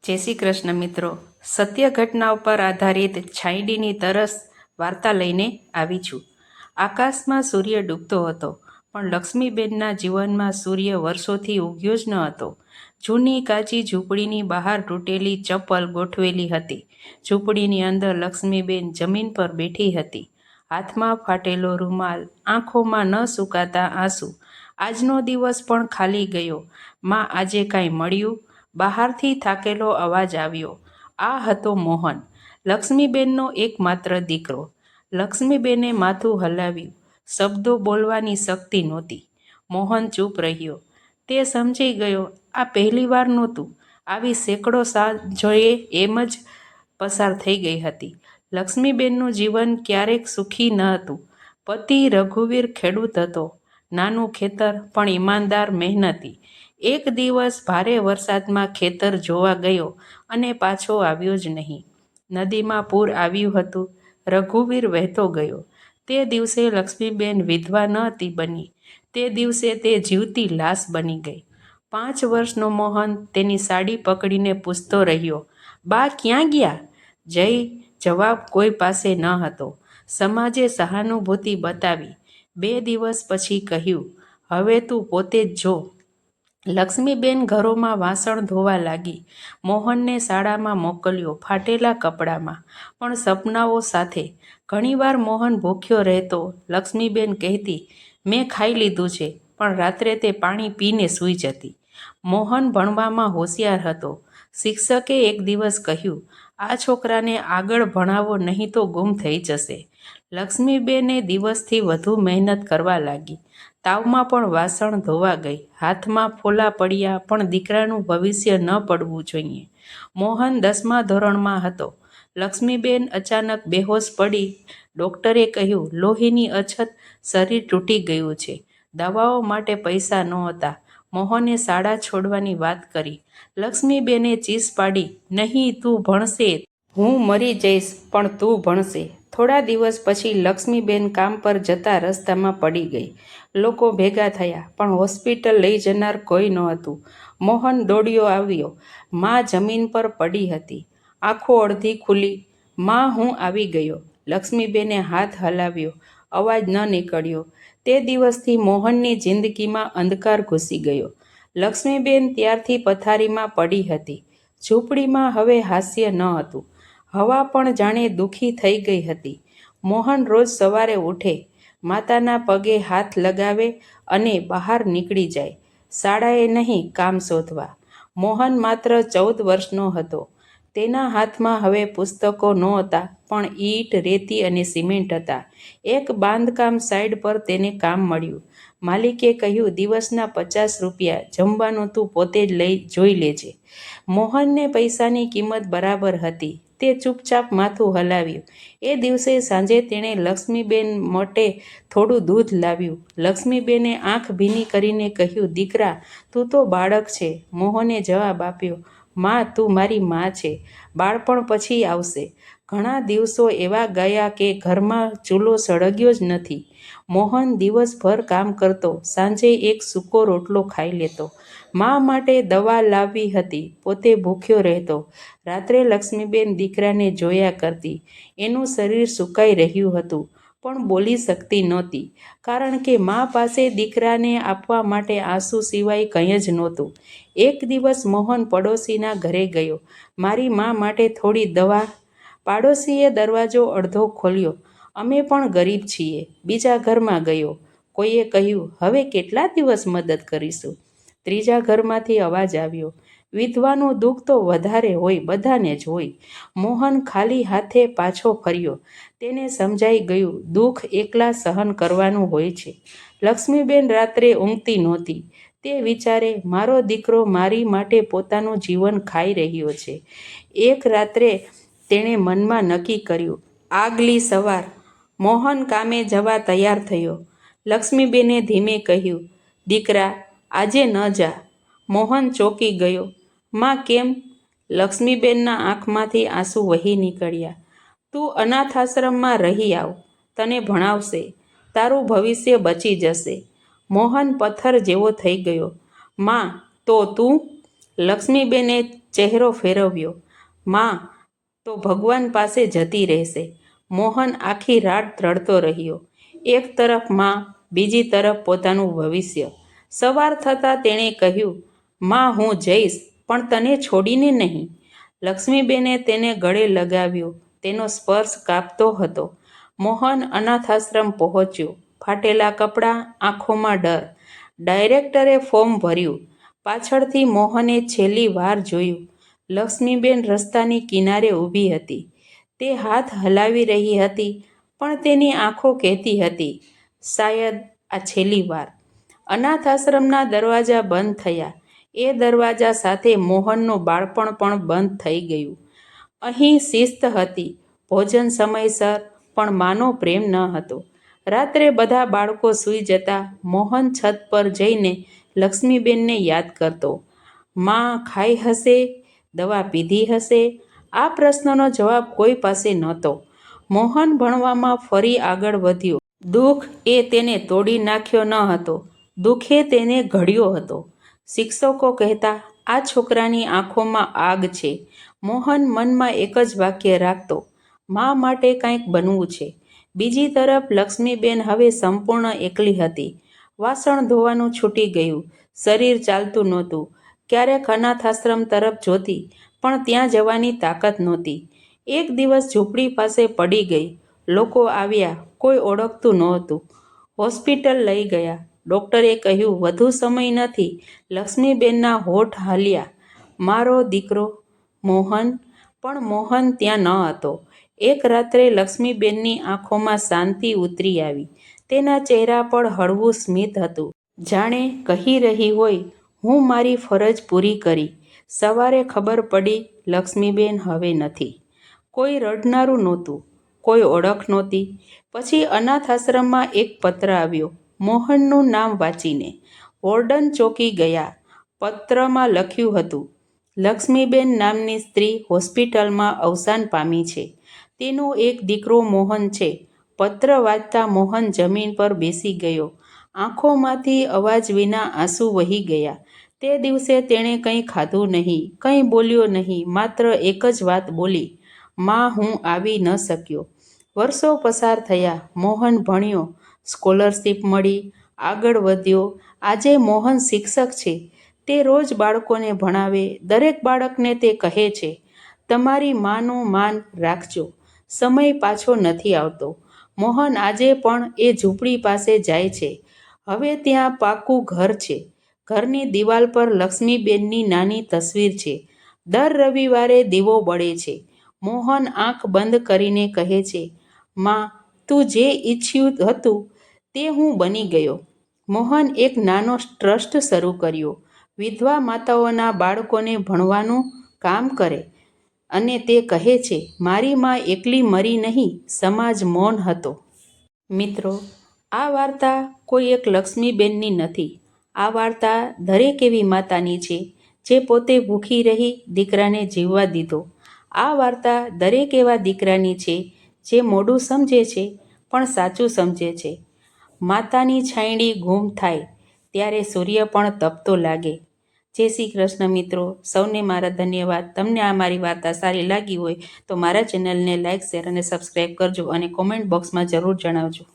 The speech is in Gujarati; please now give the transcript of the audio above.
જય શ્રી કૃષ્ણ મિત્રો, સત્ય ઘટના ઉપર આધારિત છાંયડીની તરસ વાર્તા લઈને આવી છું. આકાશમાં સૂર્ય ડૂબતો હતો, પણ લક્ષ્મીબેનના જીવનમાં સૂર્ય વર્ષોથી ઉગ્યો જ ન હતો. જૂની કાચી ઝૂંપડીની બહાર તૂટેલી ચપ્પલ ગોઠવેલી હતી. ઝૂંપડીની અંદર લક્ષ્મીબેન જમીન પર બેઠી હતી, હાથમાં ફાટેલો રૂમાલ, આંખોમાં ન સુકાતા આંસુ. આજનો દિવસ પણ ખાલી ગયો. માં, આજે કાંઈ મળ્યું? બહારથી થાકેલો અવાજ આવ્યો. આ હતો મોહન, લક્ષ્મીબેનનો એકમાત્ર દીકરો. લક્ષ્મીબેને માથું હલાવ્યું. શબ્દો બોલવાની શક્તિ નહોતી. મોહન ચૂપ રહ્યો. તે સમજી ગયો, આ પહેલીવાર નહોતું. આવી સેંકડો સાંજોએ એમ જ પસાર થઈ ગઈ હતી. લક્ષ્મીબેનનું જીવન ક્યારેક સુખી ન હતું. પતિ રઘુવીર ખેડૂત હતો. નાનું ખેતર, પણ ઈમાનદાર, મહેનતી. એક દિવસ ભારે વરસાદમાં ખેતર જોવા ગયો અને પાછો આવ્યો જ નહીં. નદીમાં પૂર આવ્યું હતું. રઘુવીર વહેતો ગયો. તે દિવસે લક્ષ્મીબેન વિધવા ન હતી બની. તે દિવસે તે જીવતી લાશ બની ગઈ. 5 વર્ષનો મોહન તેની સાડી પકડીને પૂછતો રહ્યો, બા ક્યાં ગયા? જવાબ કોઈ પાસે ન હતો. સમાજે સહાનુભૂતિ બતાવી. 2 દિવસ પછી કહ્યું, હવે તું પોતે જ જો. લક્ષ્મીબેન ઘરોમાં વાસણ ધોવા લાગી. મોહનને શાળામાં મોકલ્યો, ફાટેલા કપડામાં, પણ સપનાઓ સાથે. ઘણીવાર મોહન ભૂખ્યો રહેતો. લક્ષ્મીબેન કહેતી, મેં ખાઈ લીધું છે, પણ રાત્રે તે પાણી પીને સૂઈ જતી. મોહન ભણવામાં હોશિયાર હતો. શિક્ષકે એક દિવસ કહ્યું, આ છોકરાને આગળ ભણાવો, નહીં તો ગુમ થઈ જશે. લક્ષ્મીબેને દિવસથી વધુ મહેનત કરવા લાગી. તાવમાં પણ વાસણ ધોવા ગઈ. હાથમાં ફોલ્લા પડ્યા, પણ દીકરાનું ભવિષ્ય ન પડવું જોઈએ. મોહન 10મા ધોરણમાં હતો. લક્ષ્મીબેન અચાનક બેહોશ પડી. ડૉક્ટરે કહ્યું, લોહીની અછત, શરીર તૂટી ગયું છે. દવાઓ માટે પૈસા નહોતા. મોહને શાળા છોડવાની વાત કરી. લક્ષ્મીબેને ચીસ પાડી, નહીં, તું ભણશે. હું મરી જઈશ, પણ તું ભણશે. થોડા દિવસ પછી લક્ષ્મીબેન કામ પર જતા રસ્તામાં પડી ગઈ. લોકો ભેગા થયા, પણ હોસ્પિટલ લઈ જનાર કોઈ નહોતું. મોહન દોડ્યો આવ્યો. માં જમીન પર પડી હતી, આંખો અડધી ખુલ્લી. માં, હું આવી ગયો. લક્ષ્મીબેને હાથ હલાવ્યો. અવાજ ન નીકળ્યો. તે દિવસથી મોહનની જિંદગીમાં અંધકાર ઘૂસી ગયો. લક્ષ્મીબેન ત્યારથી પથારીમાં પડી હતી. ઝૂંપડીમાં હવે હાસ્ય ન હતું. હવા પણ જાણે દુઃખી થઈ ગઈ હતી. મોહન રોજ સવારે ઉઠે, માતાના પગે હાથ લગાવે અને બહાર નીકળી જાય. શાળાએ નહીં, કામ શોધવા. મોહન માત્ર 14 વર્ષનો હતો. તેના હાથમાં હવે પુસ્તકો નહોતા, પણ ઈંટ, રેતી અને સિમેન્ટ હતા. એક બાંધકામ સાઇટ પર તેને કામ મળ્યું. માલિકે કહ્યું, દિવસના 50 રૂપિયા, જમવાનું તું પોતે જ જોઈ લેજે. મોહનને પૈસાની કિંમત બરાબર હતી. તે ચૂપચાપ માથું હલાવ્યું. એ દિવસે સાંજે તેણે લક્ષ્મીબેન માટે થોડું દૂધ લાવ્યું. લક્ષ્મીબેને આંખ ભીની કરીને કહ્યું, દીકરા, તું તો બાળક છે. મોહને જવાબ આપ્યો, માં, તું મારી માં છે. બાળપણ પછી આવશે. ઘણા દિવસો એવા ગયા કે ઘરમાં ચૂલો સળગ્યો જ નથી. મોહન દિવસભર કામ કરતો, સાંજે એક સૂકો રોટલો ખાઈ લેતો. મા માટે દવા લાવવી હતી, પોતે ભૂખ્યો રહેતો. રાત્રે લક્ષ્મીબેન દીકરાને જોયા કરતી. એનું શરીર સુકાઈ રહ્યું હતું, પણ બોલી શકતી નહોતી, કારણ કે મા પાસે દીકરાને આપવા માટે આંસુ સિવાય કંઈ જ નહોતું. એક દિવસ મોહન પડોશીના ઘરે ગયો. મારી મા માટે થોડી દવા. પાડોશીએ દરવાજો અડધો ખોલ્યો. અમે પણ ગરીબ છીએ. બીજા ઘરમાં ગયો. કોઈએ કહ્યું, હવે કેટલા દિવસ મદદ કરીશું? ત્રીજા ઘરમાંથી અવાજ આવ્યો, વિધવાનું દુઃખ તો વધારે હોય, બધાને જ હોય. મોહન ખાલી હાથે પાછો ફર્યો. તેને સમજાઈ ગયું, દુઃખ એકલા સહન કરવાનું હોય છે. લક્ષ્મીબેન રાત્રે ઊંઘતી નહોતી. તે વિચારે, મારો દીકરો મારી માટે પોતાનું જીવન ખાઈ રહ્યો છે. એક રાત્રે તેણે મનમાં નક્કી કર્યું, આગલી સવાર. મોહન કામે જવા તૈયાર થયો. લક્ષ્મીબેને ધીમે કહ્યું, દીકરા, આજે ન જા. મોહન ચોંકી ગયો. માં, કેમ? લક્ષ્મીબેનના આંખમાંથી આંસુ વહી નીકળ્યા. તું અનાથાશ્રમમાં રહી આવ, તને ભણાવશે, તારું ભવિષ્ય બચી જશે. મોહન પથ્થર જેવો થઈ ગયો. માં, તો તું? લક્ષ્મીબેને ચહેરો ફેરવ્યો. માં તો ભગવાન પાસે જતી રહેશે. મોહન આખી રાત રડતો રહ્યો. એક તરફ માં, બીજી તરફ પોતાનું ભવિષ્ય. સવાર થતાં તેણે કહ્યું, માં હું જઈશ, પણ તને છોડીને નહીં. લક્ષ્મીબેને તેને ગળે લગાવ્યો. તેનો સ્પર્શ કાપતો હતો. મોહન અનાથાશ્રમ પહોંચ્યો. ફાટેલા કપડાં, આંખોમાં ડર. ડાયરેક્ટરે ફોર્મ ભર્યું. પાછળથી મોહને છેલ્લી વાર જોયું. લક્ષ્મીબેન રસ્તાની કિનારે ઊભી હતી. તે હાથ હલાવી રહી હતી, પણ તેની આંખો કહેતી હતી, શાયદ આ છેલ્લી વાર. અનાથાશ્રમના દરવાજા બંધ થયા. એ દરવાજા સાથે મોહનનું બાળપણ પણ બંધ થઈ ગયું. અહીં શિસ્ત હતી, ભોજન સમયસર, પણ માનો પ્રેમ ન હતો. રાત્રે બધા બાળકો સૂઈ જતા, મોહન છત પર જઈને લક્ષ્મીબેનને યાદ કરતો. માં ખાઈ હશે, દવા પીધી હશે? આ પ્રશ્નનો જવાબ કોઈ પાસે નહોતો. મોહન ભણવામાં ફરી આગળ વધ્યો. દુઃખ એ તેને તોડી નાખ્યો ન હતો, દુઃખે તેને ઘડ્યો હતો. શિક્ષકો કહેતા, આ છોકરાની આંખોમાં આગ છે. મોહન મનમાં એક જ વાક્ય રાખતો, મા માટે કંઈક બનવું છે. બીજી તરફ લક્ષ્મીબેન હવે સંપૂર્ણ એકલી હતી. વાસણ ધોવાનું છૂટી ગયું, શરીર ચાલતું નહોતું. ક્યારેક અનાથાશ્રમ તરફ જોતી, પણ ત્યાં જવાની તાકાત નહોતી. એક દિવસ ઝૂંપડી પાસે પડી ગઈ. લોકો આવ્યા, કોઈ ઓળખતું નહોતું. હોસ્પિટલ લઈ ગયા. ડૉક્ટરે કહ્યું, વધુ સમય નથી. લક્ષ્મીબેનના હોઠ હાલ્યા. મારો દીકરો મોહન. પણ મોહન ત્યાં ન હતો. એક રાત્રે લક્ષ્મીબેનની આંખોમાં શાંતિ ઉતરી આવી. તેના ચહેરા પર હળવું સ્મિત હતું. જાણે કહી રહી હોય, હું મારી ફરજ પૂરી કરી. સવારે ખબર પડી, લક્ષ્મીબેન હવે નથી. કોઈ રડનારું નહોતું, કોઈ ઓળખ નહોતી. પછી અનાથાશ્રમમાં એક પત્ર આવ્યો. મોહનનું નામ વાંચીને વોર્ડન ચોંકી ગયા. પત્રમાં લખ્યું હતું, લક્ષ્મીબેન નામની સ્ત્રી હોસ્પિટલમાં અવસાન પામી છે. તેનો એક દીકરો મોહન છે. પત્ર વાંચતા મોહન જમીન પર બેસી ગયો. આંખોમાંથી અવાજ વિના આંસુ વહી ગયા. તે દિવસે તેણે કંઈ ખાધું નહીં, કંઈ બોલ્યો નહીં, માત્ર એક જ વાત બોલી, માં હું આવી ન શક્યો. વર્ષો પસાર થયા. મોહન ભણ્યો, સ્કોલરશીપ મળી, આગળ વધ્યો. આજે મોહન શિક્ષક છે. તે રોજ બાળકોને ભણાવે. દરેક બાળકને તે કહે છે, તમારી માનું માન રાખજો, સમય પાછો નથી આવતો. મોહન આજે પણ એ ઝૂંપડી પાસે જાય છે. હવે ત્યાં પાકું ઘર છે. ઘરની દિવાલ પર લક્ષ્મીબેનની નાની તસવીર છે. દર રવિવારે દીવો બળે છે. મોહન આંખ બંધ કરીને કહે છે, માં, તું જે ઈચ્છ્યું હતું તે હું બની ગયો. મોહન એક નાનો ટ્રસ્ટ શરૂ કર્યો. વિધવા માતાઓના બાળકોને ભણવાનું કામ કરે. અને તે કહે છે, મારી માં એકલી મરી નહીં, સમાજ મૌન હતો. મિત્રો, આ વાર્તા કોઈ એક લક્ષ્મીબેનની નથી. આ વાર્તા દરેક એવી માતાની છે, જે પોતે ભૂખી રહી દીકરાને જીવવા દીધો. આ વાર્તા દરેક એવા દીકરાની છે, જે મોડું સમજે છે, પણ સાચું સમજે છે. માતાની છાંયડી ગુમ થાય, ત્યારે સૂર્ય પણ તપતો લાગે. જય શ્રી કૃષ્ણ મિત્રો, સૌને મારા ધન્યવાદ. તમને આ મારી વાર્તા સારી લાગી હોય તો મારા ચેનલને લાઇક, શેર અને સબસ્ક્રાઈબ કરજો અને કોમેન્ટ બોક્સમાં જરૂર જણાવજો.